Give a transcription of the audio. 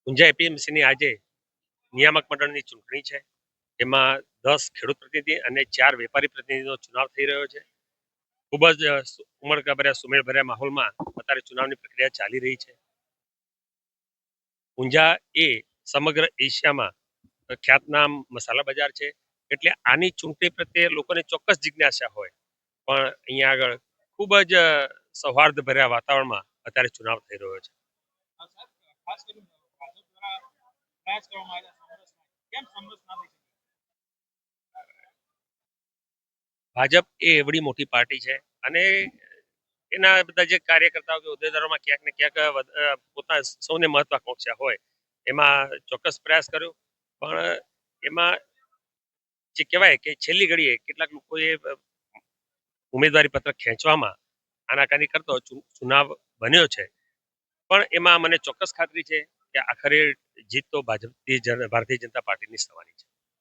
ઊંઝા એપીએમસીની આજે નિયામક મંડળની ચૂંટણી છે. એમાં 10 ખેડૂત પ્રતિનિધિ અને 4 વેપારી પ્રતિનિધિનો ચુનાવ થઈ રહ્યો છે. ખૂબ જ ઉમળકાભર્યા સુમેળભર્યા માહોલમાં અત્યારે ચુનાવની પ્રક્રિયા ચાલી રહી છે. ઊંઝા એ સમગ્ર એશિયામાં ખ્યાતનામ મસાલા બજાર છે. એટલે આની ચૂંટણી પ્રત્યે લોકોને ચોક્કસ જિજ્ઞાસા હોય, પણ અહીંયા આગળ ખૂબ જ સૌહાર્દભર્યા વાતાવરણમાં અત્યારે ચુનાવ થઈ રહ્યો છે. ભાજપ એ એવડી મોટી પાર્ટી છે અને એના બધા જે કાર્યકર્તાઓ કે હોદ્દેદારોમાં ક્યાંક ને ક્યાંક પોતાના સૌને મહત્વાકાંક્ષા હોય, એમાં ચોક્કસ પ્રયાસ કર્યો. પણ એમાં જે કહેવાય કે છેલ્લી ઘડીએ કેટલાક લોકોએ ઉમેદવારી પત્ર ખેંચવામાં આનાકાની કરતો ચુનાવ બન્યો છે. પણ એમાં મને ચોક્કસ ખાતરી છે કે આખરે જીત તો ભારતીય જનતા પાર્ટીની થવાની છે.